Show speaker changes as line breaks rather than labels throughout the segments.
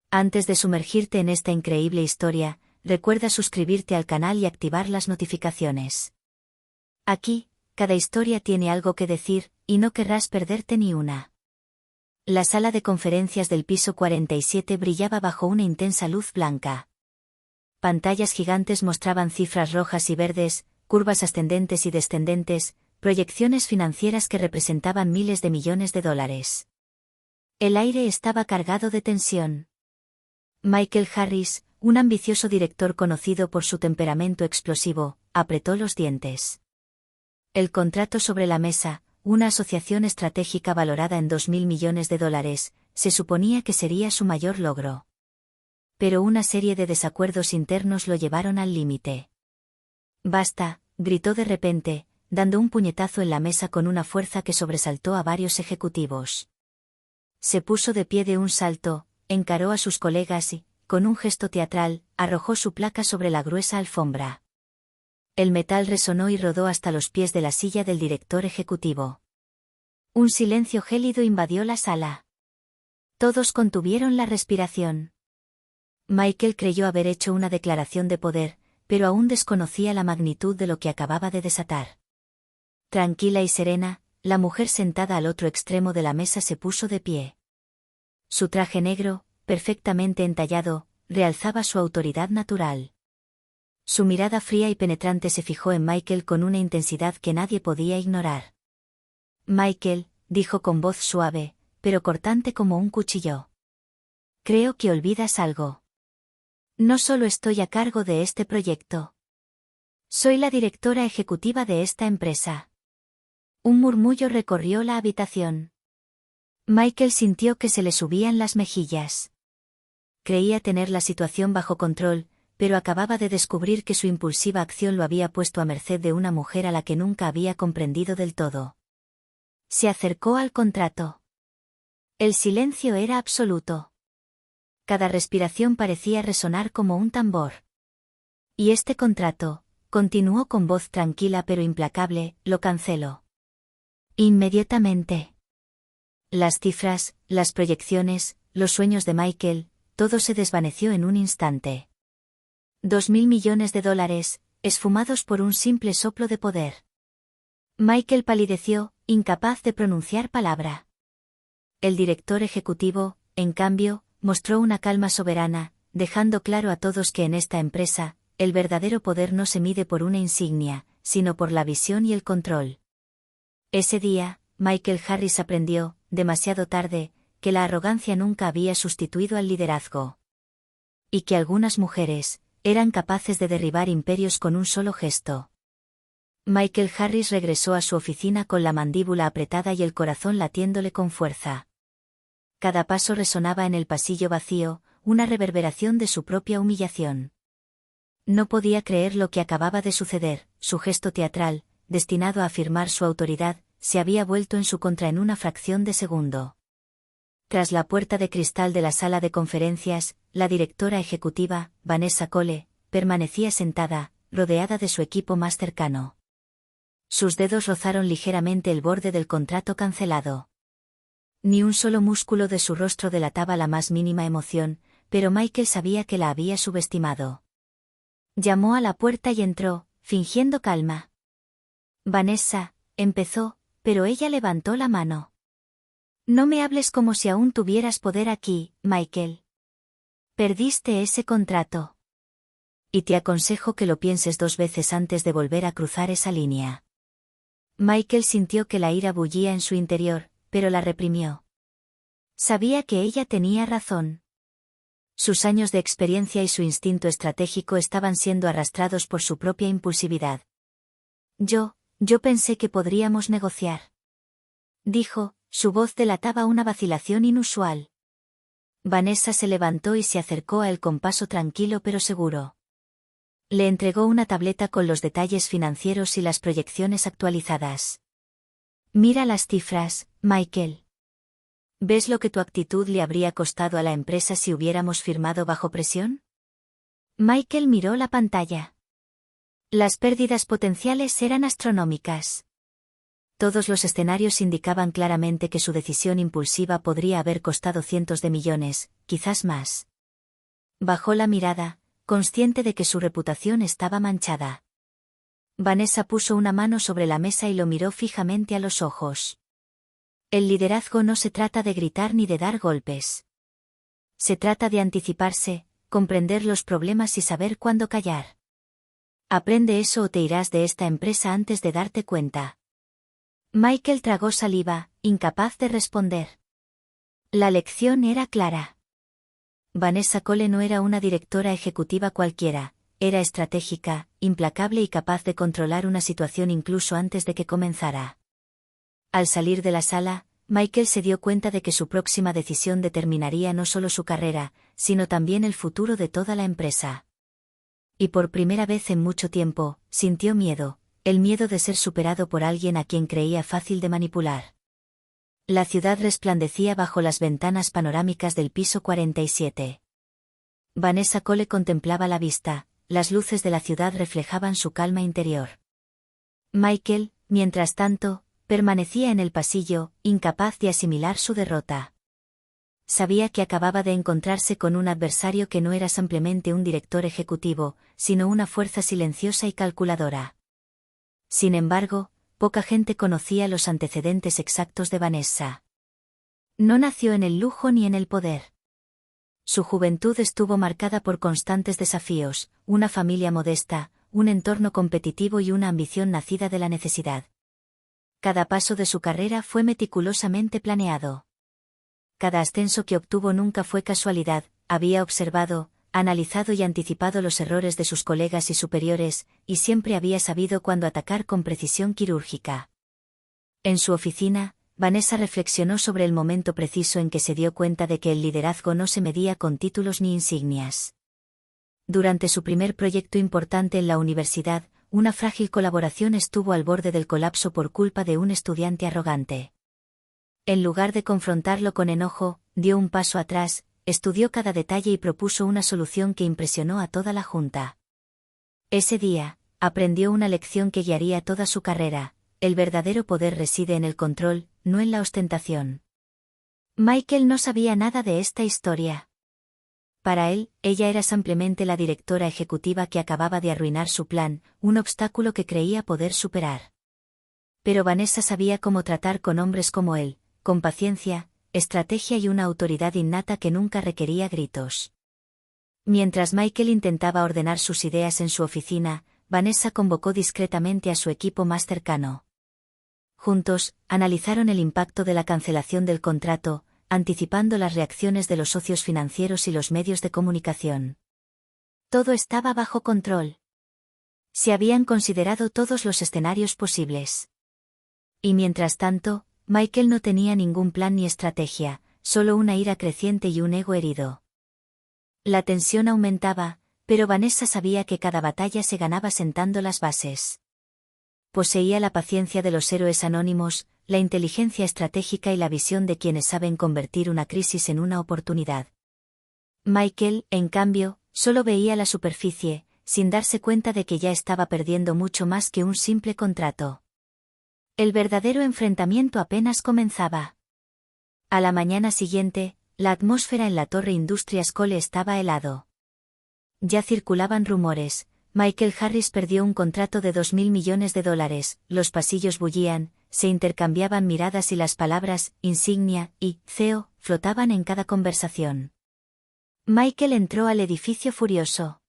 Antes de sumergirte en esta increíble historia, recuerda suscribirte al canal y activar las notificaciones. Aquí, cada historia tiene algo que decir, y no querrás perderte ni una. La sala de conferencias del piso 47 brillaba bajo una intensa luz blanca. Pantallas gigantes mostraban cifras rojas y verdes, curvas ascendentes y descendentes, proyecciones financieras que representaban miles de millones de dólares. El aire estaba cargado de tensión. Michael Harris, un ambicioso director conocido por su temperamento explosivo, apretó los dientes. El contrato sobre la mesa, una asociación estratégica valorada en $2.000 millones, se suponía que sería su mayor logro. Pero una serie de desacuerdos internos lo llevaron al límite. «Basta», gritó de repente, dando un puñetazo en la mesa con una fuerza que sobresaltó a varios ejecutivos. Se puso de pie de un salto, encaró a sus colegas y, con un gesto teatral, arrojó su placa sobre la gruesa alfombra. El metal resonó y rodó hasta los pies de la silla del director ejecutivo. Un silencio gélido invadió la sala. Todos contuvieron la respiración. Michael creyó haber hecho una declaración de poder, pero aún desconocía la magnitud de lo que acababa de desatar. Tranquila y serena, la mujer sentada al otro extremo de la mesa se puso de pie. Su traje negro, perfectamente entallado, realzaba su autoridad natural. Su mirada fría y penetrante se fijó en Michael con una intensidad que nadie podía ignorar. «Michael», dijo con voz suave, pero cortante como un cuchillo. «Creo que olvidas algo. No solo estoy a cargo de este proyecto. Soy la directora ejecutiva de esta empresa». Un murmullo recorrió la habitación. Michael sintió que se le subían las mejillas. Creía tener la situación bajo control, pero acababa de descubrir que su impulsiva acción lo había puesto a merced de una mujer a la que nunca había comprendido del todo. Se acercó al contrato. El silencio era absoluto. Cada respiración parecía resonar como un tambor. «Y este contrato», continuó con voz tranquila pero implacable, «lo canceló. Inmediatamente». Las cifras, las proyecciones, los sueños de Michael, todo se desvaneció en un instante. $2.000 millones, esfumados por un simple soplo de poder. Michael palideció, incapaz de pronunciar palabra. El director ejecutivo, en cambio, mostró una calma soberana, dejando claro a todos que en esta empresa, el verdadero poder no se mide por una insignia, sino por la visión y el control. Ese día, Michael Harris aprendió, demasiado tarde, que la arrogancia nunca había sustituido al liderazgo. Y que algunas mujeres eran capaces de derribar imperios con un solo gesto. Michael Harris regresó a su oficina con la mandíbula apretada y el corazón latiéndole con fuerza. Cada paso resonaba en el pasillo vacío, una reverberación de su propia humillación. No podía creer lo que acababa de suceder, su gesto teatral, destinado a afirmar su autoridad, se había vuelto en su contra en una fracción de segundo. Tras la puerta de cristal de la sala de conferencias, la directora ejecutiva, Vanessa Cole, permanecía sentada, rodeada de su equipo más cercano. Sus dedos rozaron ligeramente el borde del contrato cancelado. Ni un solo músculo de su rostro delataba la más mínima emoción, pero Michael sabía que la había subestimado. Llamó a la puerta y entró, fingiendo calma. «Vanessa», empezó, pero ella levantó la mano. «No me hables como si aún tuvieras poder aquí, Michael. Perdiste ese contrato. Y te aconsejo que lo pienses 2 veces antes de volver a cruzar esa línea». Michael sintió que la ira bullía en su interior, pero la reprimió. Sabía que ella tenía razón. Sus años de experiencia y su instinto estratégico estaban siendo arrastrados por su propia impulsividad. Yo pensé que podríamos negociar», dijo, su voz delataba una vacilación inusual. Vanessa se levantó y se acercó a él con paso tranquilo pero seguro. Le entregó una tableta con los detalles financieros y las proyecciones actualizadas. «Mira las cifras, Michael. ¿Ves lo que tu actitud le habría costado a la empresa si hubiéramos firmado bajo presión?» Michael miró la pantalla. Las pérdidas potenciales eran astronómicas. Todos los escenarios indicaban claramente que su decisión impulsiva podría haber costado cientos de millones, quizás más. Bajó la mirada, consciente de que su reputación estaba manchada. Vanessa puso una mano sobre la mesa y lo miró fijamente a los ojos. El liderazgo no se trata de gritar ni de dar golpes. Se trata de anticiparse, comprender los problemas y saber cuándo callar. Aprende eso o te irás de esta empresa antes de darte cuenta. Michael tragó saliva, incapaz de responder. La lección era clara. Vanessa Cole no era una directora ejecutiva cualquiera, era estratégica, implacable y capaz de controlar una situación incluso antes de que comenzara. Al salir de la sala, Michael se dio cuenta de que su próxima decisión determinaría no solo su carrera, sino también el futuro de toda la empresa. Y por primera vez en mucho tiempo, sintió miedo, el miedo de ser superado por alguien a quien creía fácil de manipular. La ciudad resplandecía bajo las ventanas panorámicas del piso 47. Vanessa Cole contemplaba la vista, las luces de la ciudad reflejaban su calma interior. Michael, mientras tanto, permanecía en el pasillo, incapaz de asimilar su derrota. Sabía que acababa de encontrarse con un adversario que no era simplemente un director ejecutivo, sino una fuerza silenciosa y calculadora. Sin embargo, poca gente conocía los antecedentes exactos de Vanessa. No nació en el lujo ni en el poder. Su juventud estuvo marcada por constantes desafíos, una familia modesta, un entorno competitivo y una ambición nacida de la necesidad. Cada paso de su carrera fue meticulosamente planeado. Cada ascenso que obtuvo nunca fue casualidad, había observado, analizado y anticipado los errores de sus colegas y superiores, y siempre había sabido cuándo atacar con precisión quirúrgica. En su oficina, Vanessa reflexionó sobre el momento preciso en que se dio cuenta de que el liderazgo no se medía con títulos ni insignias. Durante su primer proyecto importante en la universidad, una frágil colaboración estuvo al borde del colapso por culpa de un estudiante arrogante. En lugar de confrontarlo con enojo, dio un paso atrás, estudió cada detalle y propuso una solución que impresionó a toda la junta. Ese día, aprendió una lección que guiaría toda su carrera: el verdadero poder reside en el control, no en la ostentación. Michael no sabía nada de esta historia. Para él, ella era simplemente la directora ejecutiva que acababa de arruinar su plan, un obstáculo que creía poder superar. Pero Vanessa sabía cómo tratar con hombres como él, con paciencia, estrategia y una autoridad innata que nunca requería gritos. Mientras Michael intentaba ordenar sus ideas en su oficina, Vanessa convocó discretamente a su equipo más cercano. Juntos, analizaron el impacto de la cancelación del contrato, anticipando las reacciones de los socios financieros y los medios de comunicación. Todo estaba bajo control. Se habían considerado todos los escenarios posibles. Y mientras tanto, Michael no tenía ningún plan ni estrategia, solo una ira creciente y un ego herido. La tensión aumentaba, pero Vanessa sabía que cada batalla se ganaba sentando las bases. Poseía la paciencia de los héroes anónimos, la inteligencia estratégica y la visión de quienes saben convertir una crisis en una oportunidad. Michael, en cambio, solo veía la superficie, sin darse cuenta de que ya estaba perdiendo mucho más que un simple contrato. El verdadero enfrentamiento apenas comenzaba. A la mañana siguiente, la atmósfera en la Torre Industrias Cole estaba helado. Ya circulaban rumores: Michael Harris perdió un contrato de $2.000 millones, los pasillos bullían, se intercambiaban miradas y las palabras «insignia» y «CEO» flotaban en cada conversación. Michael entró al edificio furioso.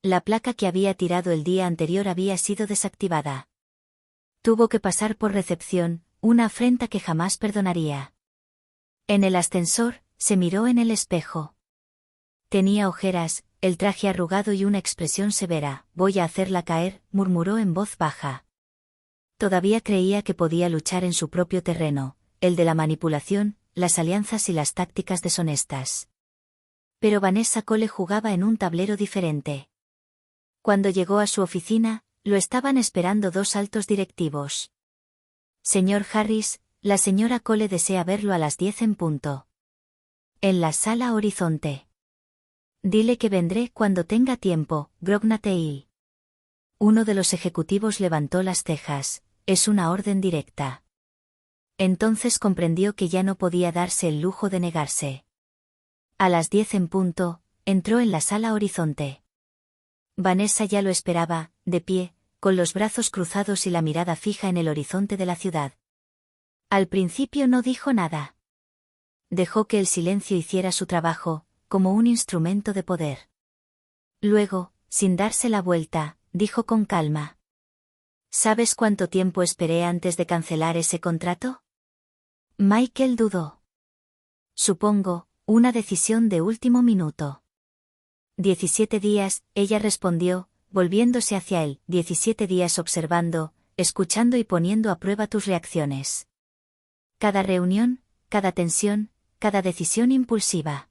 La placa que había tirado el día anterior había sido desactivada. Tuvo que pasar por recepción, una afrenta que jamás perdonaría. En el ascensor, se miró en el espejo. Tenía ojeras, el traje arrugado y una expresión severa. «Voy a hacerla caer», murmuró en voz baja. Todavía creía que podía luchar en su propio terreno, el de la manipulación, las alianzas y las tácticas deshonestas. Pero Vanessa Cole jugaba en un tablero diferente. Cuando llegó a su oficina, lo estaban esperando dos altos directivos. «Señor Harris, la señora Cole desea verlo a las 10 en punto. En la sala Horizonte. Dile que vendré cuando tenga tiempo», Grognatei. Uno de los ejecutivos levantó las cejas. «Es una orden directa». Entonces comprendió que ya no podía darse el lujo de negarse. A las 10 en punto, entró en la sala Horizonte. Vanessa ya lo esperaba, de pie, con los brazos cruzados y la mirada fija en el horizonte de la ciudad. Al principio no dijo nada. Dejó que el silencio hiciera su trabajo, como un instrumento de poder. Luego, sin darse la vuelta, dijo con calma: ¿Sabes cuánto tiempo esperé antes de cancelar ese contrato? Michael dudó. Supongo, una decisión de último minuto. 17 días, ella respondió, volviéndose hacia él. 17 días observando, escuchando y poniendo a prueba tus reacciones. Cada reunión, cada tensión, cada decisión impulsiva.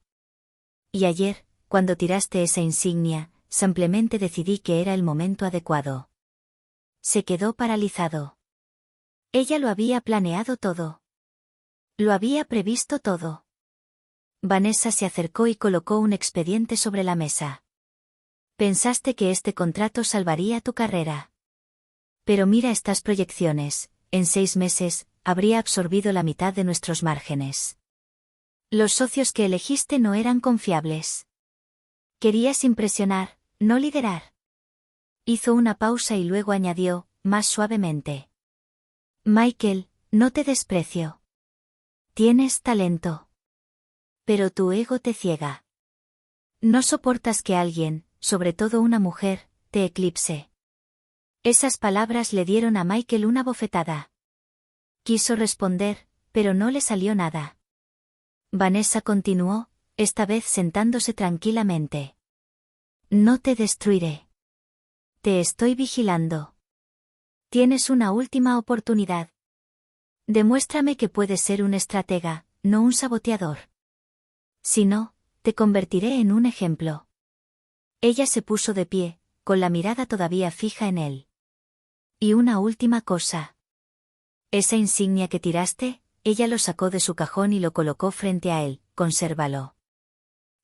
Y ayer, cuando tiraste esa insignia, simplemente decidí que era el momento adecuado. Se quedó paralizado. Ella lo había planeado todo. Lo había previsto todo. Vanessa se acercó y colocó un expediente sobre la mesa. Pensaste que este contrato salvaría tu carrera. Pero mira estas proyecciones, en 6 meses, habría absorbido la mitad de nuestros márgenes. Los socios que elegiste no eran confiables. Querías impresionar, no liderar. Hizo una pausa y luego añadió, más suavemente: Michael, no te desprecio. Tienes talento. Pero tu ego te ciega. No soportas que alguien, sobre todo una mujer, te eclipse. Esas palabras le dieron a Michael una bofetada. Quiso responder, pero no le salió nada. Vanessa continuó, esta vez sentándose tranquilamente. No te destruiré. Te estoy vigilando. Tienes una última oportunidad. Demuéstrame que puedes ser un estratega, no un saboteador. Si no, te convertiré en un ejemplo. Ella se puso de pie, con la mirada todavía fija en él. Y una última cosa. Esa insignia que tiraste, ella lo sacó de su cajón y lo colocó frente a él, consérvalo.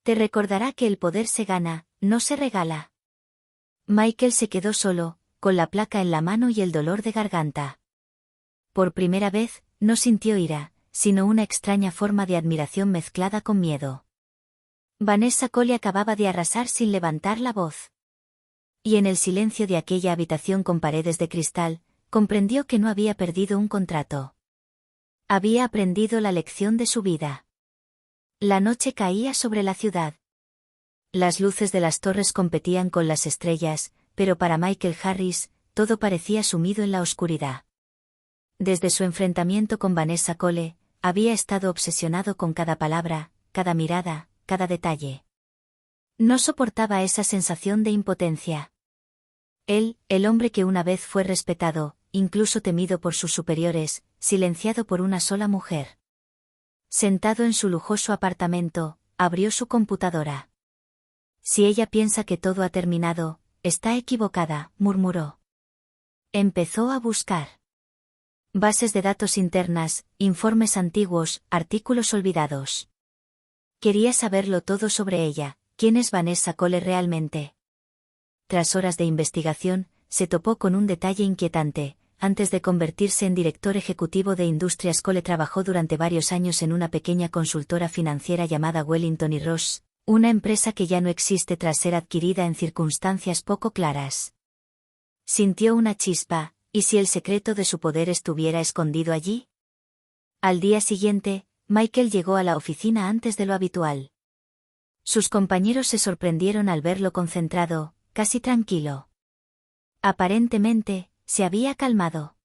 Te recordará que el poder se gana, no se regala. Michael se quedó solo, con la placa en la mano y el dolor de garganta. Por primera vez, no sintió ira, sino una extraña forma de admiración mezclada con miedo. Vanessa Cole acababa de arrasar sin levantar la voz. Y en el silencio de aquella habitación con paredes de cristal, comprendió que no había perdido un contrato. Había aprendido la lección de su vida. La noche caía sobre la ciudad. Las luces de las torres competían con las estrellas, pero para Michael Harris, todo parecía sumido en la oscuridad. Desde su enfrentamiento con Vanessa Cole, había estado obsesionado con cada palabra, cada mirada, cada detalle. No soportaba esa sensación de impotencia. Él, el hombre que una vez fue respetado, incluso temido por sus superiores, silenciado por una sola mujer. Sentado en su lujoso apartamento, abrió su computadora. Si ella piensa que todo ha terminado, está equivocada, murmuró. Empezó a buscar. Bases de datos internas, informes antiguos, artículos olvidados. Quería saberlo todo sobre ella, quién es Vanessa Cole realmente. Tras horas de investigación, se topó con un detalle inquietante. Antes de convertirse en director ejecutivo de Industrias Cole trabajó durante varios años en una pequeña consultora financiera llamada Wellington y Ross, una empresa que ya no existe tras ser adquirida en circunstancias poco claras. Sintió una chispa, ¿y si el secreto de su poder estuviera escondido allí? Al día siguiente, Michael llegó a la oficina antes de lo habitual. Sus compañeros se sorprendieron al verlo concentrado, casi tranquilo. Aparentemente, se había calmado.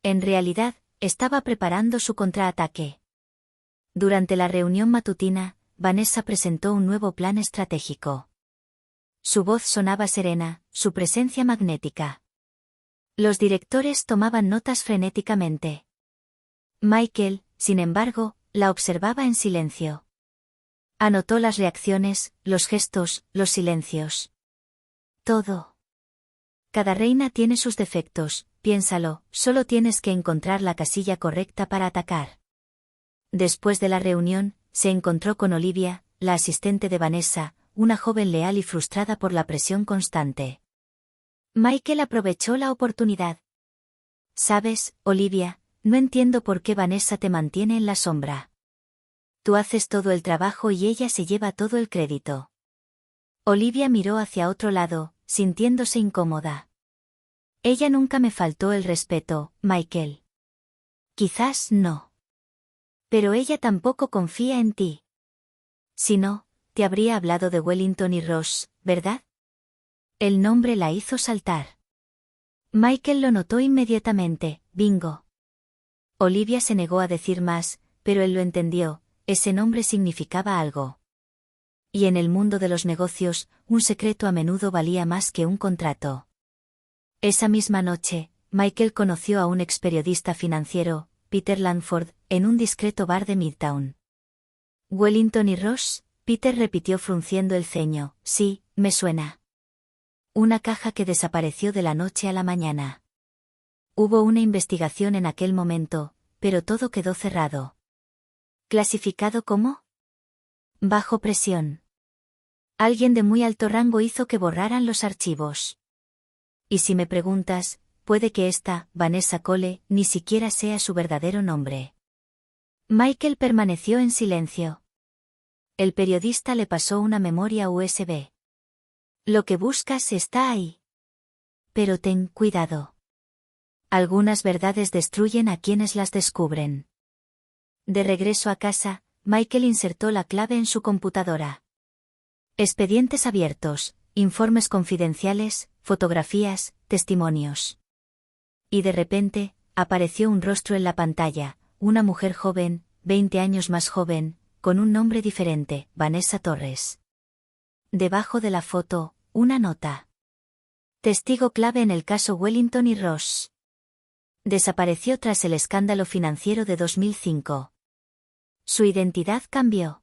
En realidad, estaba preparando su contraataque. Durante la reunión matutina, Vanessa presentó un nuevo plan estratégico. Su voz sonaba serena, su presencia magnética. Los directores tomaban notas frenéticamente. Michael, sin embargo, la observaba en silencio. Anotó las reacciones, los gestos, los silencios. Todo. Cada reina tiene sus defectos, piénsalo, solo tienes que encontrar la casilla correcta para atacar. Después de la reunión, se encontró con Olivia, la asistente de Vanessa, una joven leal y frustrada por la presión constante. Michael aprovechó la oportunidad. Sabes, Olivia, no entiendo por qué Vanessa te mantiene en la sombra. Tú haces todo el trabajo y ella se lleva todo el crédito. Olivia miró hacia otro lado, sintiéndose incómoda. Ella nunca me faltó el respeto, Michael. Quizás no. Pero ella tampoco confía en ti. Si no, te habría hablado de Wellington y Ross, ¿verdad? El nombre la hizo saltar. Michael lo notó inmediatamente, bingo. Olivia se negó a decir más, pero él lo entendió, ese nombre significaba algo. Y en el mundo de los negocios, un secreto a menudo valía más que un contrato. Esa misma noche, Michael conoció a un experiodista financiero, Peter Langford, en un discreto bar de Midtown. Wellington y Ross, Peter repitió frunciendo el ceño, sí, me suena. Una caja que desapareció de la noche a la mañana. Hubo una investigación en aquel momento, pero todo quedó cerrado. ¿Clasificado como? Bajo presión. Alguien de muy alto rango hizo que borraran los archivos. Y si me preguntas, puede que esta, Vanessa Cole, ni siquiera sea su verdadero nombre. Michael permaneció en silencio. El periodista le pasó una memoria USB. Lo que buscas está ahí. Pero ten cuidado. Algunas verdades destruyen a quienes las descubren. De regreso a casa, Michael insertó la clave en su computadora. Expedientes abiertos, informes confidenciales, fotografías, testimonios. Y de repente, apareció un rostro en la pantalla, una mujer joven, 20 años más joven, con un nombre diferente, Vanessa Torres. Debajo de la foto, una nota. Testigo clave en el caso Wellington y Ross. Desapareció tras el escándalo financiero de 2005. Su identidad cambió.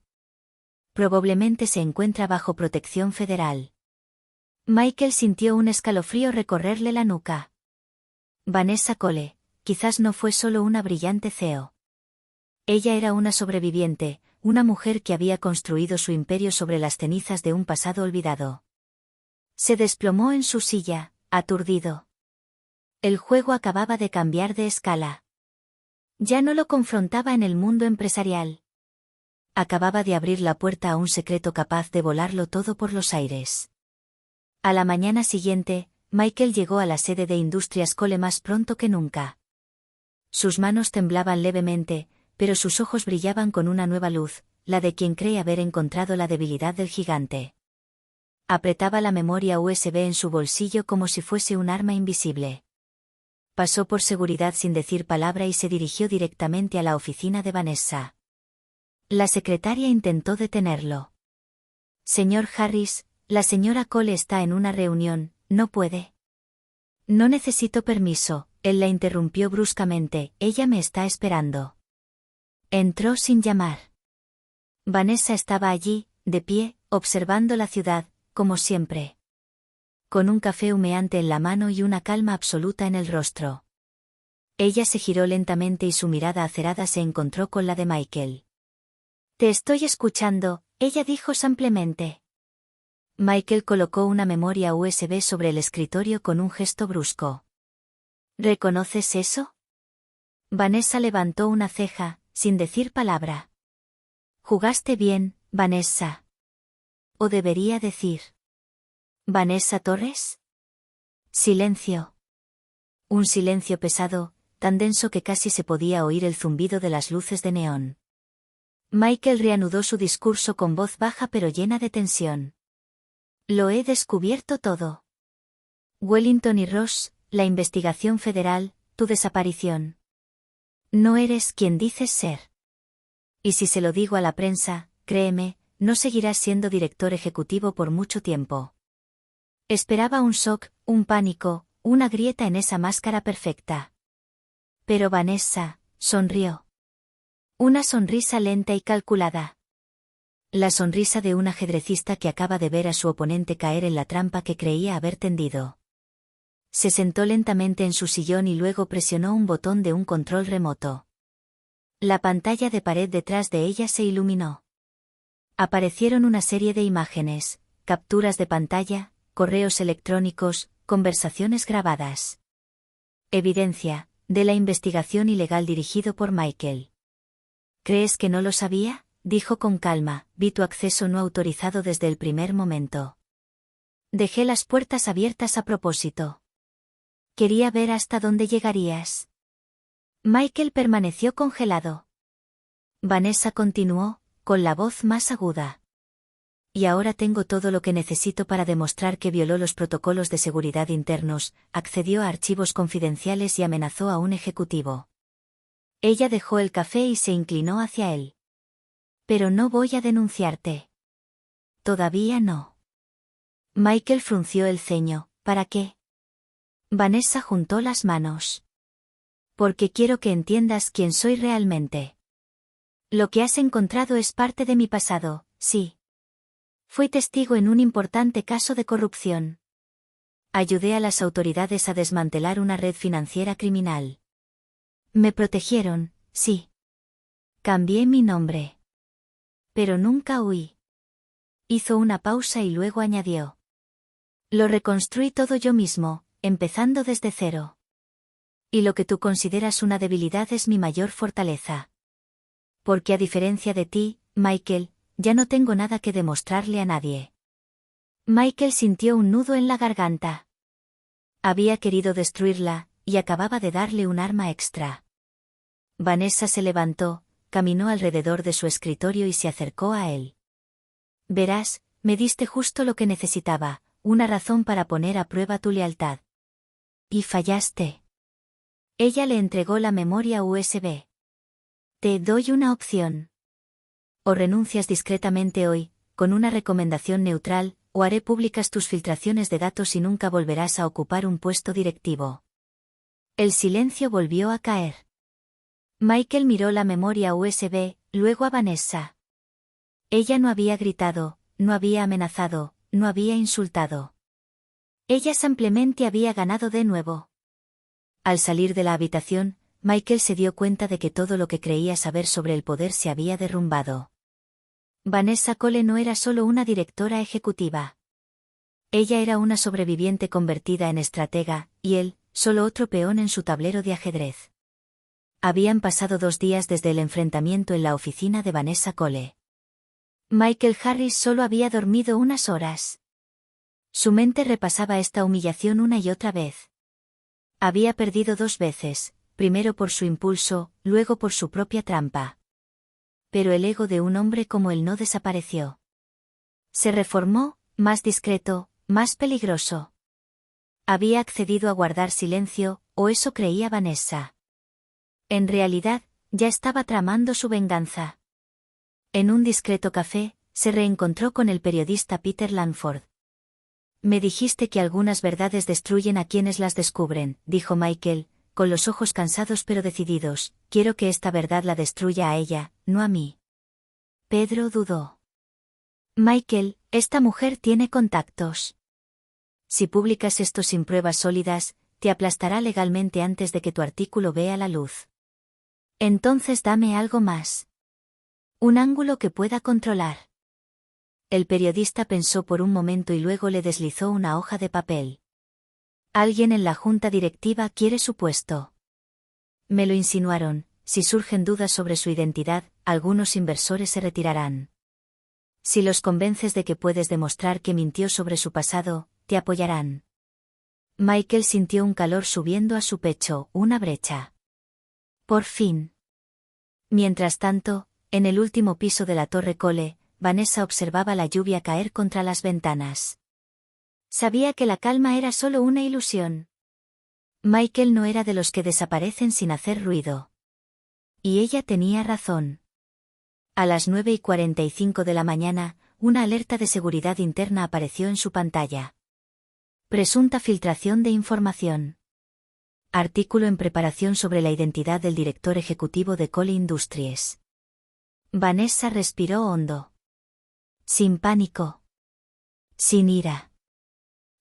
Probablemente se encuentra bajo protección federal. Michael sintió un escalofrío recorrerle la nuca. Vanessa Cole, quizás no fue solo una brillante CEO. Ella era una sobreviviente, una mujer que había construido su imperio sobre las cenizas de un pasado olvidado. Se desplomó en su silla, aturdido. El juego acababa de cambiar de escala. Ya no lo confrontaba en el mundo empresarial. Acababa de abrir la puerta a un secreto capaz de volarlo todo por los aires. A la mañana siguiente, Michael llegó a la sede de Industrias Cole más pronto que nunca. Sus manos temblaban levemente, pero sus ojos brillaban con una nueva luz, la de quien cree haber encontrado la debilidad del gigante. Apretaba la memoria USB en su bolsillo como si fuese un arma invisible. Pasó por seguridad sin decir palabra y se dirigió directamente a la oficina de Vanessa. La secretaria intentó detenerlo. Señor Harris, la señora Cole está en una reunión, ¿no puede? No necesito permiso, él la interrumpió bruscamente, ella me está esperando. Entró sin llamar. Vanessa estaba allí, de pie, observando la ciudad, como siempre. Con un café humeante en la mano y una calma absoluta en el rostro. Ella se giró lentamente y su mirada acerada se encontró con la de Michael. Te estoy escuchando, ella dijo simplemente. Michael colocó una memoria USB sobre el escritorio con un gesto brusco. ¿Reconoces eso? Vanessa levantó una ceja, sin decir palabra. Jugaste bien, Vanessa. ¿O debería decir? ¿Vanessa Torres? Silencio. Un silencio pesado, tan denso que casi se podía oír el zumbido de las luces de neón. Michael reanudó su discurso con voz baja pero llena de tensión. Lo he descubierto todo. Wellington y Ross, la investigación federal, tu desaparición. No eres quien dices ser. Y si se lo digo a la prensa, créeme, no seguirás siendo director ejecutivo por mucho tiempo. Esperaba un shock, un pánico, una grieta en esa máscara perfecta. Pero Vanessa, sonrió. Una sonrisa lenta y calculada. La sonrisa de un ajedrecista que acaba de ver a su oponente caer en la trampa que creía haber tendido. Se sentó lentamente en su sillón y luego presionó un botón de un control remoto. La pantalla de pared detrás de ella se iluminó. Aparecieron una serie de imágenes, capturas de pantalla, correos electrónicos, conversaciones grabadas. Evidencia, de la investigación ilegal dirigido por Michael. ¿Crees que no lo sabía? Dijo con calma, vi tu acceso no autorizado desde el primer momento. Dejé las puertas abiertas a propósito. Quería ver hasta dónde llegarías. Michael permaneció congelado. Vanessa continuó, con la voz más aguda. Y ahora tengo todo lo que necesito para demostrar que violó los protocolos de seguridad internos, accedió a archivos confidenciales y amenazó a un ejecutivo. Ella dejó el café y se inclinó hacia él. Pero no voy a denunciarte. Todavía no. Michael frunció el ceño. ¿Para qué? Vanessa juntó las manos. Porque quiero que entiendas quién soy realmente. Lo que has encontrado es parte de mi pasado, sí. Fui testigo en un importante caso de corrupción. Ayudé a las autoridades a desmantelar una red financiera criminal. Me protegieron, sí. Cambié mi nombre. Pero nunca huí. Hizo una pausa y luego añadió. Lo reconstruí todo yo mismo, empezando desde cero. Y lo que tú consideras una debilidad es mi mayor fortaleza. Porque a diferencia de ti, Michael, ya no tengo nada que demostrarle a nadie. Michael sintió un nudo en la garganta. Había querido destruirla, y acababa de darle un arma extra. Vanessa se levantó, caminó alrededor de su escritorio y se acercó a él. Verás, me diste justo lo que necesitaba, una razón para poner a prueba tu lealtad. Y fallaste. Ella le entregó la memoria USB. Te doy una opción. O renuncias discretamente hoy, con una recomendación neutral, o haré públicas tus filtraciones de datos y nunca volverás a ocupar un puesto directivo. El silencio volvió a caer. Michael miró la memoria USB, luego a Vanessa. Ella no había gritado, no había amenazado, no había insultado. Ella simplemente había ganado de nuevo. Al salir de la habitación, Michael se dio cuenta de que todo lo que creía saber sobre el poder se había derrumbado. Vanessa Cole no era solo una directora ejecutiva. Ella era una sobreviviente convertida en estratega, y él, solo otro peón en su tablero de ajedrez. Habían pasado 2 días desde el enfrentamiento en la oficina de Vanessa Cole. Michael Harris solo había dormido unas horas. Su mente repasaba esta humillación una y otra vez. Había perdido 2 veces, primero por su impulso, luego por su propia trampa. Pero el ego de un hombre como él no desapareció. Se reformó, más discreto, más peligroso. Había accedido a guardar silencio, o eso creía Vanessa. En realidad, ya estaba tramando su venganza. En un discreto café, se reencontró con el periodista Peter Langford. Me dijiste que algunas verdades destruyen a quienes las descubren, dijo Michael, con los ojos cansados pero decididos. Quiero que esta verdad la destruya a ella, no a mí. Pedro dudó. Michael, esta mujer tiene contactos. Si publicas esto sin pruebas sólidas, te aplastará legalmente antes de que tu artículo vea la luz. Entonces dame algo más. Un ángulo que pueda controlar. El periodista pensó por un momento y luego le deslizó una hoja de papel. Alguien en la junta directiva quiere su puesto. Me lo insinuaron, si surgen dudas sobre su identidad, algunos inversores se retirarán. Si los convences de que puedes demostrar que mintió sobre su pasado, te apoyarán. Michael sintió un calor subiendo a su pecho, una brecha. Por fin. Mientras tanto, en el último piso de la Torre Cole, Vanessa observaba la lluvia caer contra las ventanas. Sabía que la calma era solo una ilusión. Michael no era de los que desaparecen sin hacer ruido. Y ella tenía razón. A las 9:45 de la mañana, una alerta de seguridad interna apareció en su pantalla. Presunta filtración de información. Artículo en preparación sobre la identidad del director ejecutivo de Cole Industries. Vanessa respiró hondo. Sin pánico. Sin ira.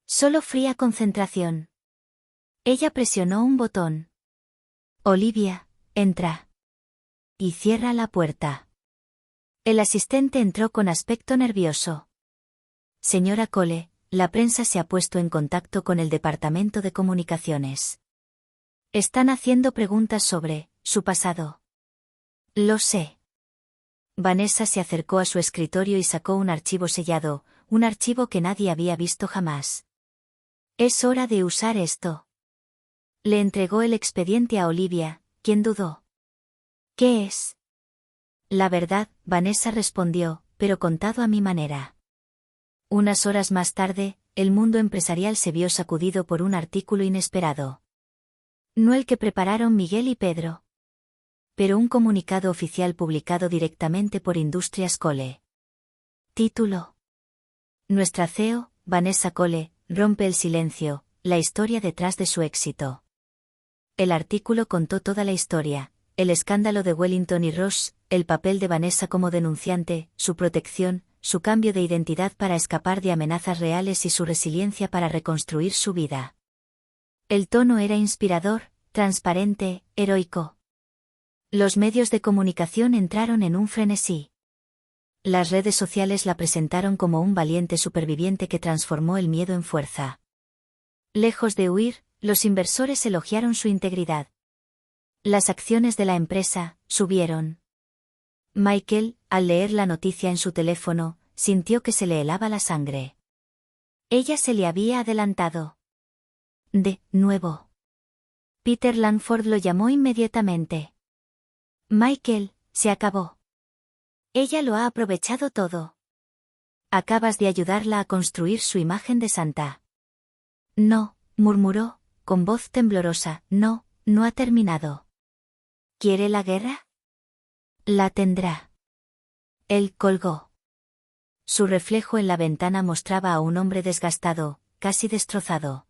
Solo fría concentración. Ella presionó un botón. Olivia, entra. Y cierra la puerta. El asistente entró con aspecto nervioso. Señora Cole, la prensa se ha puesto en contacto con el Departamento de Comunicaciones. Están haciendo preguntas sobre su pasado. Lo sé. Vanessa se acercó a su escritorio y sacó un archivo sellado, un archivo que nadie había visto jamás. Es hora de usar esto. Le entregó el expediente a Olivia, quien dudó. ¿Qué es? La verdad, Vanessa respondió, pero contado a mi manera. Unas horas más tarde, el mundo empresarial se vio sacudido por un artículo inesperado. No el que prepararon Miguel y Pedro, pero un comunicado oficial publicado directamente por Industrias Cole. Título: Nuestra CEO, Vanessa Cole, rompe el silencio, la historia detrás de su éxito. El artículo contó toda la historia, el escándalo de Wellington y Ross, el papel de Vanessa como denunciante, su protección, su cambio de identidad para escapar de amenazas reales y su resiliencia para reconstruir su vida. El tono era inspirador, transparente, heroico. Los medios de comunicación entraron en un frenesí. Las redes sociales la presentaron como un valiente superviviente que transformó el miedo en fuerza. Lejos de huir, los inversores elogiaron su integridad. Las acciones de la empresa subieron. Michael, al leer la noticia en su teléfono, sintió que se le helaba la sangre. Ella se le había adelantado. De nuevo. Peter Langford lo llamó inmediatamente. Michael, se acabó. Ella lo ha aprovechado todo. Acabas de ayudarla a construir su imagen de santa. No, murmuró, con voz temblorosa, no ha terminado. ¿Quiere la guerra? La tendrá. Él colgó. Su reflejo en la ventana mostraba a un hombre desgastado, casi destrozado.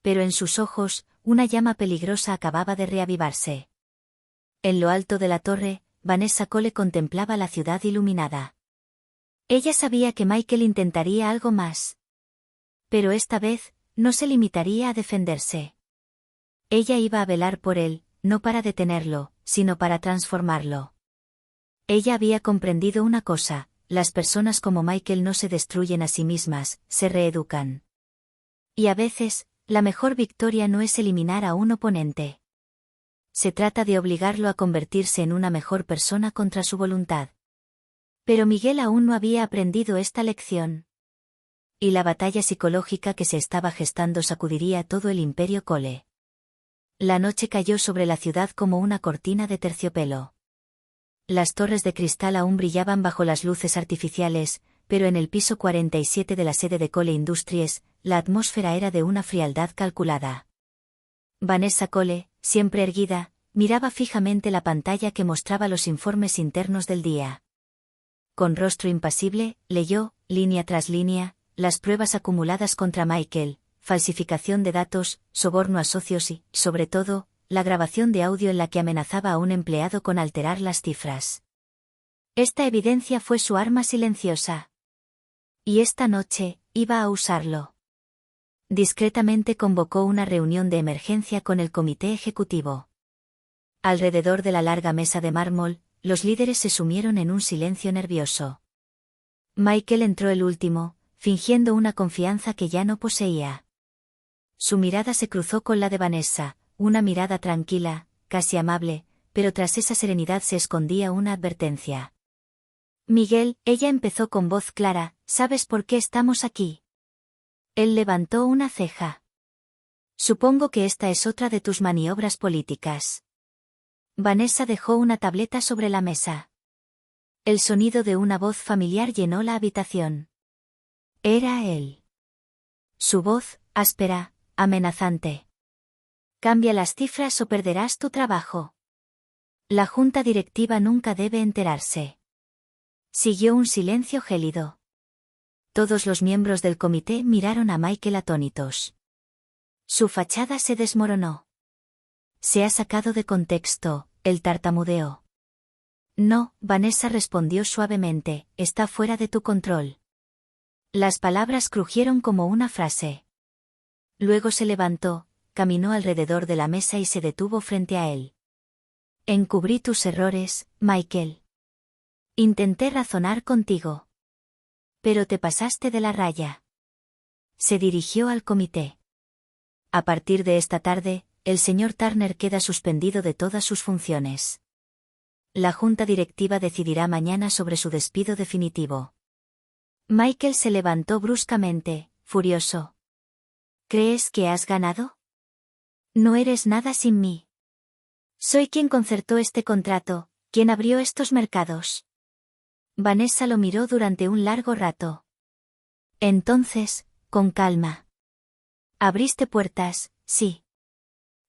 Pero en sus ojos, una llama peligrosa acababa de reavivarse. En lo alto de la torre, Vanessa Cole contemplaba la ciudad iluminada. Ella sabía que Michael intentaría algo más. Pero esta vez, no se limitaría a defenderse. Ella iba a velar por él, no para detenerlo, sino para transformarlo. Ella había comprendido una cosa: las personas como Michael no se destruyen a sí mismas, se reeducan. Y a veces, la mejor victoria no es eliminar a un oponente. Se trata de obligarlo a convertirse en una mejor persona contra su voluntad. Pero Miguel aún no había aprendido esta lección. Y la batalla psicológica que se estaba gestando sacudiría todo el imperio Cole. La noche cayó sobre la ciudad como una cortina de terciopelo. Las torres de cristal aún brillaban bajo las luces artificiales, pero en el piso 47 de la sede de Cole Industries, la atmósfera era de una frialdad calculada. Vanessa Cole, siempre erguida, miraba fijamente la pantalla que mostraba los informes internos del día. Con rostro impasible, leyó, línea tras línea, las pruebas acumuladas contra Michael, falsificación de datos, soborno a socios y, sobre todo, la grabación de audio en la que amenazaba a un empleado con alterar las cifras. Esta evidencia fue su arma silenciosa. Y esta noche, iba a usarlo. Discretamente convocó una reunión de emergencia con el comité ejecutivo. Alrededor de la larga mesa de mármol, los líderes se sumieron en un silencio nervioso. Michael entró el último, fingiendo una confianza que ya no poseía. Su mirada se cruzó con la de Vanessa, una mirada tranquila, casi amable, pero tras esa serenidad se escondía una advertencia. Miguel, ella empezó con voz clara, ¿sabes por qué estamos aquí? Él levantó una ceja. Supongo que esta es otra de tus maniobras políticas. Vanessa dejó una tableta sobre la mesa. El sonido de una voz familiar llenó la habitación. Era él. Su voz, áspera, amenazante. Cambia las cifras o perderás tu trabajo. La junta directiva nunca debe enterarse. Siguió un silencio gélido. Todos los miembros del comité miraron a Michael atónitos. Su fachada se desmoronó. Se ha sacado de contexto, él tartamudeó. No, Vanessa respondió suavemente, está fuera de tu control. Las palabras crujieron como una frase. Luego se levantó, caminó alrededor de la mesa y se detuvo frente a él. Encubrí tus errores, Michael. Intenté razonar contigo. Pero te pasaste de la raya. Se dirigió al comité. A partir de esta tarde, el señor Turner queda suspendido de todas sus funciones. La junta directiva decidirá mañana sobre su despido definitivo. Michael se levantó bruscamente, furioso. ¿Crees que has ganado? No eres nada sin mí. Soy quien concertó este contrato, quien abrió estos mercados. Vanessa lo miró durante un largo rato. Entonces, con calma. Abriste puertas, sí.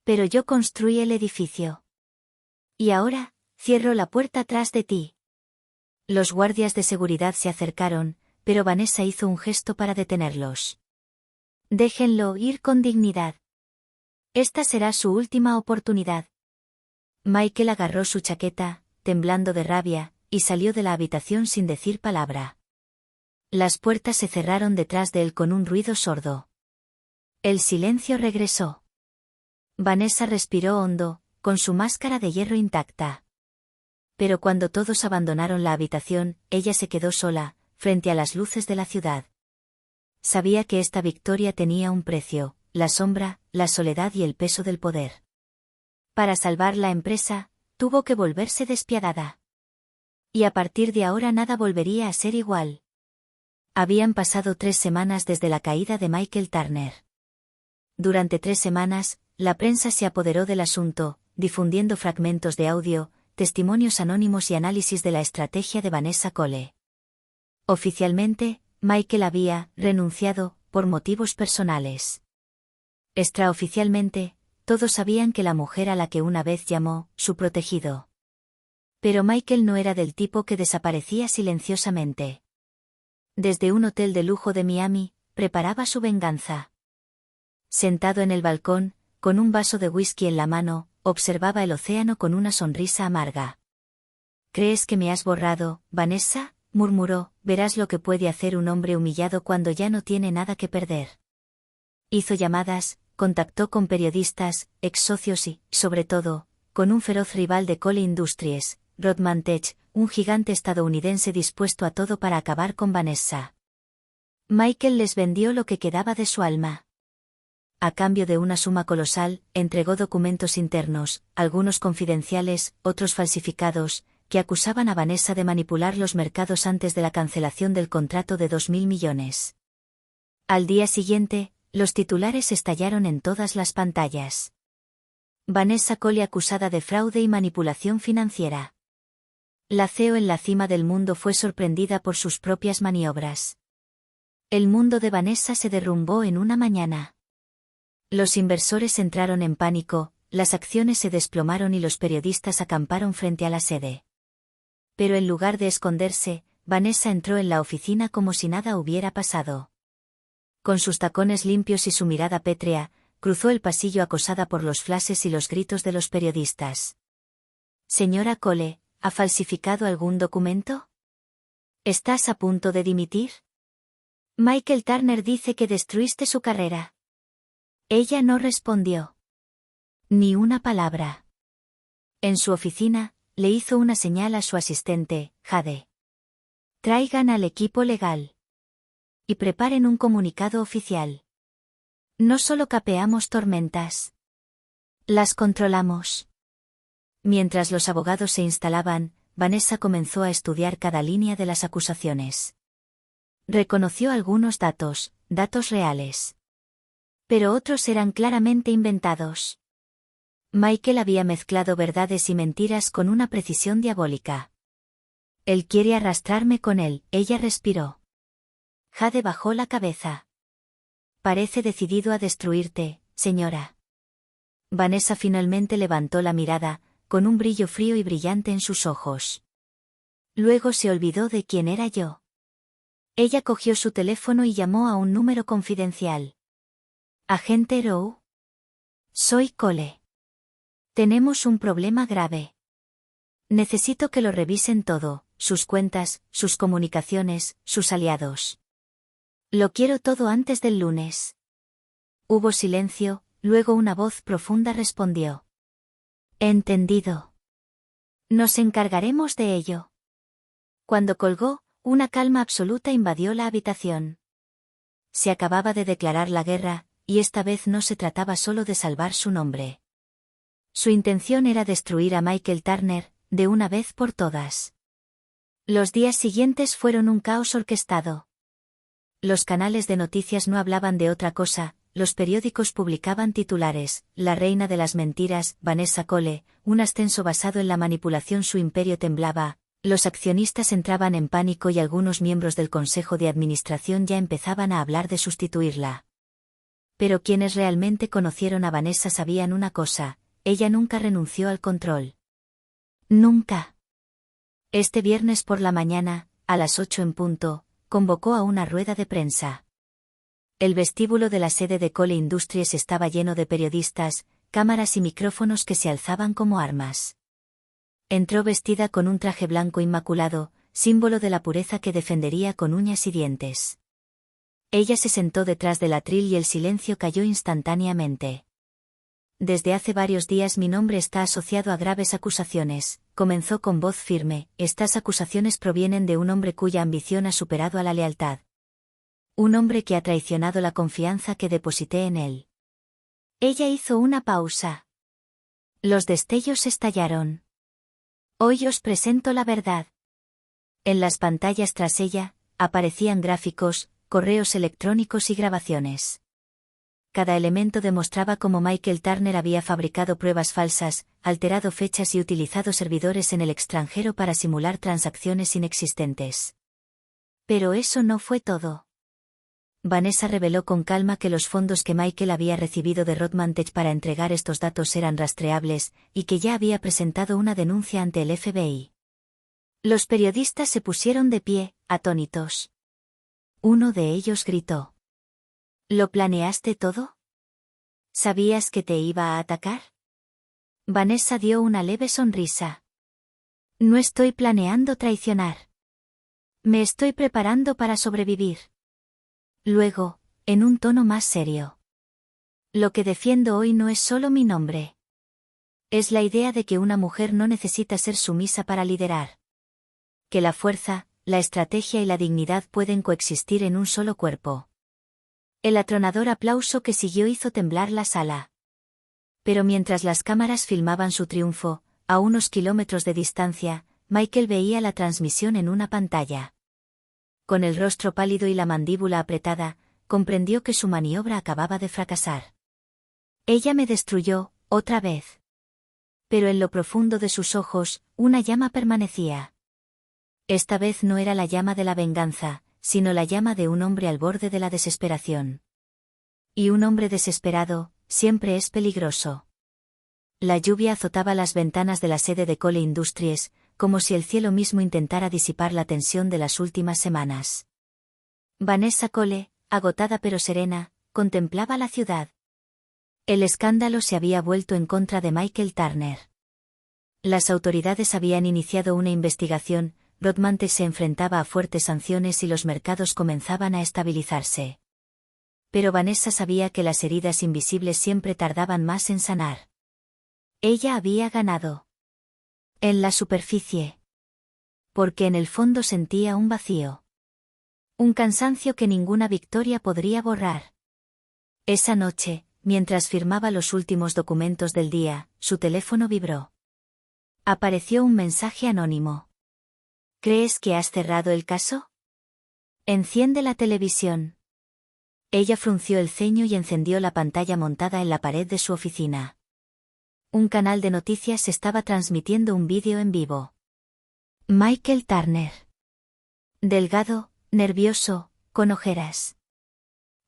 Pero yo construí el edificio. Y ahora, cierro la puerta tras de ti. Los guardias de seguridad se acercaron, pero Vanessa hizo un gesto para detenerlos. Déjenlo ir con dignidad. Esta será su última oportunidad. Michael agarró su chaqueta, temblando de rabia, y salió de la habitación sin decir palabra. Las puertas se cerraron detrás de él con un ruido sordo. El silencio regresó. Vanessa respiró hondo, con su máscara de hierro intacta. Pero cuando todos abandonaron la habitación, ella se quedó sola, frente a las luces de la ciudad. Sabía que esta victoria tenía un precio, la sombra, la soledad y el peso del poder. Para salvar la empresa, tuvo que volverse despiadada. Y a partir de ahora nada volvería a ser igual. Habían pasado 3 semanas desde la caída de Michael Turner. Durante 3 semanas, la prensa se apoderó del asunto, difundiendo fragmentos de audio, testimonios anónimos y análisis de la estrategia de Vanessa Cole. Oficialmente, Michael había renunciado, por motivos personales. Extraoficialmente, todos sabían que la mujer a la que una vez llamó, su protegido. Pero Michael no era del tipo que desaparecía silenciosamente. Desde un hotel de lujo de Miami, preparaba su venganza. Sentado en el balcón, con un vaso de whisky en la mano, observaba el océano con una sonrisa amarga. ¿Crees que me has borrado, Vanessa?, murmuró. Verás lo que puede hacer un hombre humillado cuando ya no tiene nada que perder. Hizo llamadas, contactó con periodistas, ex socios y, sobre todo, con un feroz rival de Cole Industries, Rodman Tech, un gigante estadounidense dispuesto a todo para acabar con Vanessa. Michael les vendió lo que quedaba de su alma. A cambio de una suma colosal, entregó documentos internos, algunos confidenciales, otros falsificados, que acusaban a Vanessa de manipular los mercados antes de la cancelación del contrato de 2.000 millones. Al día siguiente, los titulares estallaron en todas las pantallas. Vanessa Cole acusada de fraude y manipulación financiera. La CEO en la cima del mundo fue sorprendida por sus propias maniobras. El mundo de Vanessa se derrumbó en una mañana. Los inversores entraron en pánico, las acciones se desplomaron y los periodistas acamparon frente a la sede. Pero en lugar de esconderse, Vanessa entró en la oficina como si nada hubiera pasado. Con sus tacones limpios y su mirada pétrea, cruzó el pasillo acosada por los flashes y los gritos de los periodistas. Señora Cole, ¿ha falsificado algún documento? ¿Estás a punto de dimitir? Michael Turner dice que destruiste su carrera. Ella no respondió. Ni una palabra. En su oficina, le hizo una señal a su asistente, Jade. Traigan al equipo legal. Y preparen un comunicado oficial. No solo capeamos tormentas. Las controlamos. Mientras los abogados se instalaban, Vanessa comenzó a estudiar cada línea de las acusaciones. Reconoció algunos datos reales. Pero otros eran claramente inventados. Michael había mezclado verdades y mentiras con una precisión diabólica. Él quiere arrastrarme con él, ella respiró. Jade bajó la cabeza. Parece decidido a destruirte, señora. Vanessa finalmente levantó la mirada, con un brillo frío y brillante en sus ojos. Luego se olvidó de quién era yo. Ella cogió su teléfono y llamó a un número confidencial. Agente Rowe. Soy Cole. Tenemos un problema grave. Necesito que lo revisen todo, sus cuentas, sus comunicaciones, sus aliados. Lo quiero todo antes del lunes. Hubo silencio, luego una voz profunda respondió. Entendido. Nos encargaremos de ello. Cuando colgó, una calma absoluta invadió la habitación. Se acababa de declarar la guerra, y esta vez no se trataba solo de salvar su nombre. Su intención era destruir a Michael Turner, de una vez por todas. Los días siguientes fueron un caos orquestado. Los canales de noticias no hablaban de otra cosa, los periódicos publicaban titulares: La reina de las mentiras, Vanessa Cole, un ascenso basado en la manipulación, su imperio temblaba. Los accionistas entraban en pánico y algunos miembros del consejo de administración ya empezaban a hablar de sustituirla. Pero quienes realmente conocieron a Vanessa sabían una cosa: ella nunca renunció al control. Nunca. Este viernes por la mañana, a las 8 en punto, convocó a una rueda de prensa. El vestíbulo de la sede de Cole Industries estaba lleno de periodistas, cámaras y micrófonos que se alzaban como armas. Entró vestida con un traje blanco inmaculado, símbolo de la pureza que defendería con uñas y dientes. Ella se sentó detrás del atril y el silencio cayó instantáneamente. Desde hace varios días mi nombre está asociado a graves acusaciones, comenzó con voz firme. Estas acusaciones provienen de un hombre cuya ambición ha superado a la lealtad. Un hombre que ha traicionado la confianza que deposité en él. Ella hizo una pausa. Los destellos estallaron. Hoy os presento la verdad. En las pantallas tras ella, aparecían gráficos, correos electrónicos y grabaciones. Cada elemento demostraba cómo Michael Turner había fabricado pruebas falsas, alterado fechas y utilizado servidores en el extranjero para simular transacciones inexistentes. Pero eso no fue todo. Vanessa reveló con calma que los fondos que Michael había recibido de Rodmantech para entregar estos datos eran rastreables, y que ya había presentado una denuncia ante el FBI. Los periodistas se pusieron de pie, atónitos. Uno de ellos gritó: ¿Lo planeaste todo? ¿Sabías que te iba a atacar? Vanessa dio una leve sonrisa. No estoy planeando traicionar. Me estoy preparando para sobrevivir. Luego, en un tono más serio: lo que defiendo hoy no es solo mi nombre. Es la idea de que una mujer no necesita ser sumisa para liderar. Que la fuerza, la estrategia y la dignidad pueden coexistir en un solo cuerpo. El atronador aplauso que siguió hizo temblar la sala. Pero mientras las cámaras filmaban su triunfo, a unos kilómetros de distancia, Michael veía la transmisión en una pantalla. Con el rostro pálido y la mandíbula apretada, comprendió que su maniobra acababa de fracasar. Ella me destruyó, otra vez. Pero en lo profundo de sus ojos, una llama permanecía. Esta vez no era la llama de la venganza, sino la llama de un hombre al borde de la desesperación. Y un hombre desesperado, siempre es peligroso. La lluvia azotaba las ventanas de la sede de Cole Industries, como si el cielo mismo intentara disipar la tensión de las últimas semanas. Vanessa Cole, agotada pero serena, contemplaba la ciudad. El escándalo se había vuelto en contra de Michael Turner. Las autoridades habían iniciado una investigación, Rodmantech se enfrentaba a fuertes sanciones y los mercados comenzaban a estabilizarse. Pero Vanessa sabía que las heridas invisibles siempre tardaban más en sanar. Ella había ganado. En la superficie. Porque en el fondo sentía un vacío. Un cansancio que ninguna victoria podría borrar. Esa noche, mientras firmaba los últimos documentos del día, su teléfono vibró. Apareció un mensaje anónimo. ¿Crees que has cerrado el caso? Enciende la televisión. Ella frunció el ceño y encendió la pantalla montada en la pared de su oficina. Un canal de noticias estaba transmitiendo un vídeo en vivo. Michael Turner. Delgado, nervioso, con ojeras.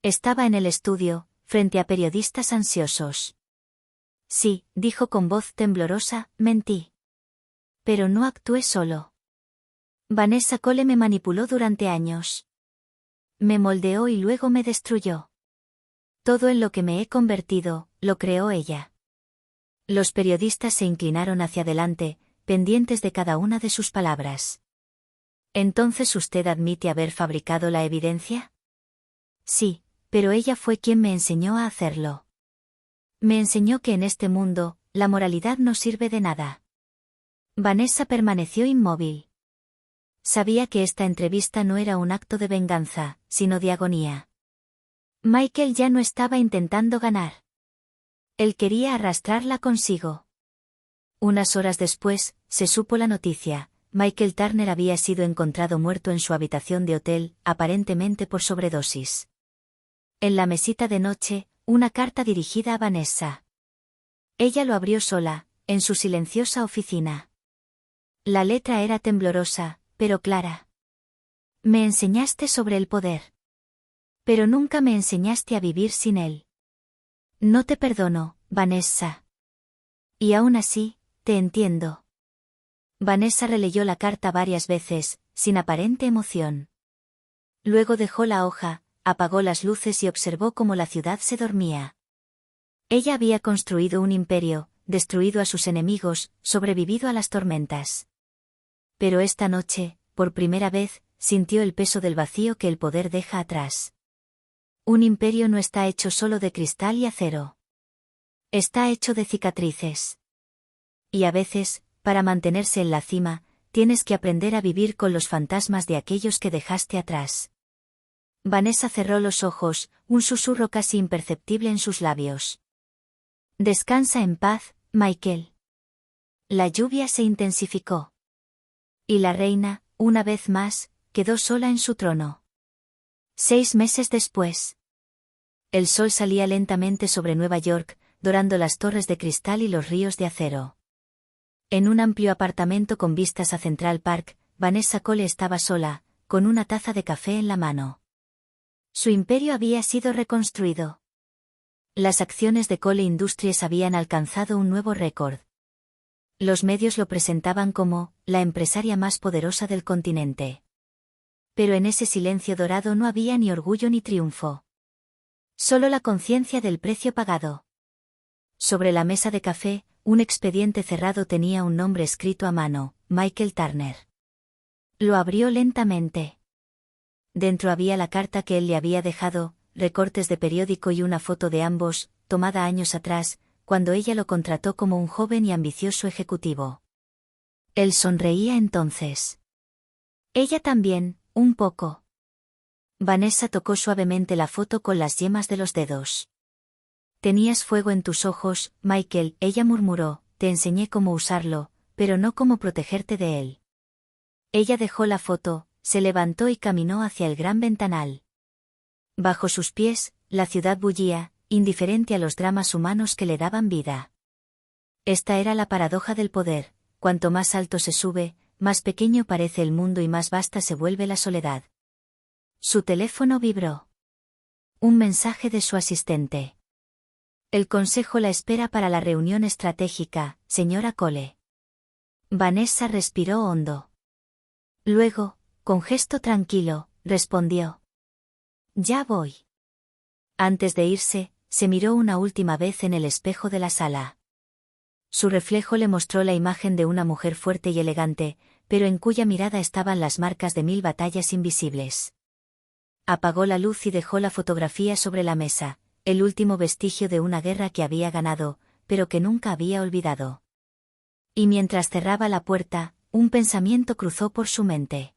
Estaba en el estudio, frente a periodistas ansiosos. Sí, dijo con voz temblorosa, mentí. Pero no actué solo. Vanessa Cole me manipuló durante años. Me moldeó y luego me destruyó. Todo en lo que me he convertido, lo creó ella. Los periodistas se inclinaron hacia adelante, pendientes de cada una de sus palabras. ¿Entonces usted admite haber fabricado la evidencia? Sí, pero ella fue quien me enseñó a hacerlo. Me enseñó que en este mundo, la moralidad no sirve de nada. Vanessa permaneció inmóvil. Sabía que esta entrevista no era un acto de venganza, sino de agonía. Michael ya no estaba intentando ganar. Él quería arrastrarla consigo. Unas horas después, se supo la noticia: Michael Turner había sido encontrado muerto en su habitación de hotel, aparentemente por sobredosis. En la mesita de noche, una carta dirigida a Vanessa. Ella lo abrió sola, en su silenciosa oficina. La letra era temblorosa, pero clara. Me enseñaste sobre el poder. Pero nunca me enseñaste a vivir sin él. No te perdono, Vanessa. Y aún así, te entiendo. Vanessa releyó la carta varias veces, sin aparente emoción. Luego dejó la hoja, apagó las luces y observó cómo la ciudad se dormía. Ella había construido un imperio, destruido a sus enemigos, sobrevivido a las tormentas. Pero esta noche, por primera vez, sintió el peso del vacío que el poder deja atrás. Un imperio no está hecho solo de cristal y acero. Está hecho de cicatrices. Y a veces, para mantenerse en la cima, tienes que aprender a vivir con los fantasmas de aquellos que dejaste atrás. Vanessa cerró los ojos, un susurro casi imperceptible en sus labios. Descansa en paz, Michael. La lluvia se intensificó. Y la reina, una vez más, quedó sola en su trono. 6 meses después. El sol salía lentamente sobre Nueva York, dorando las torres de cristal y los ríos de acero. En un amplio apartamento con vistas a Central Park, Vanessa Cole estaba sola, con una taza de café en la mano. Su imperio había sido reconstruido. Las acciones de Cole Industries habían alcanzado un nuevo récord. Los medios lo presentaban como la empresaria más poderosa del continente. Pero en ese silencio dorado no había ni orgullo ni triunfo. Solo la conciencia del precio pagado. Sobre la mesa de café, un expediente cerrado tenía un nombre escrito a mano, Michael Turner. Lo abrió lentamente. Dentro había la carta que él le había dejado, recortes de periódico y una foto de ambos, tomada años atrás, cuando ella lo contrató como un joven y ambicioso ejecutivo. Él sonreía entonces. Ella también, un poco. Vanessa tocó suavemente la foto con las yemas de los dedos. Tenías fuego en tus ojos, Michael, ella murmuró, te enseñé cómo usarlo, pero no cómo protegerte de él. Ella dejó la foto, se levantó y caminó hacia el gran ventanal. Bajo sus pies, la ciudad bullía, indiferente a los dramas humanos que le daban vida. Esta era la paradoja del poder, cuanto más alto se sube, más pequeño parece el mundo y más vasta se vuelve la soledad. Su teléfono vibró. Un mensaje de su asistente. El consejo la espera para la reunión estratégica, señora Cole. Vanessa respiró hondo. Luego, con gesto tranquilo, respondió. Ya voy. Antes de irse, se miró una última vez en el espejo de la sala. Su reflejo le mostró la imagen de una mujer fuerte y elegante, pero en cuya mirada estaban las marcas de 1000 batallas invisibles. Apagó la luz y dejó la fotografía sobre la mesa, el último vestigio de una guerra que había ganado, pero que nunca había olvidado. Y mientras cerraba la puerta, un pensamiento cruzó por su mente.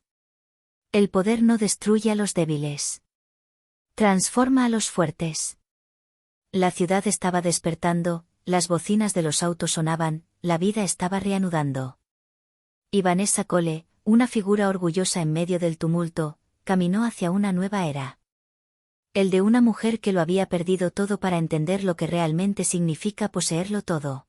El poder no destruye a los débiles. Transforma a los fuertes. La ciudad estaba despertando, las bocinas de los autos sonaban, la vida estaba reanudando. Y Vanessa Cole, una figura orgullosa en medio del tumulto, caminó hacia una nueva era. El de una mujer que lo había perdido todo para entender lo que realmente significa poseerlo todo.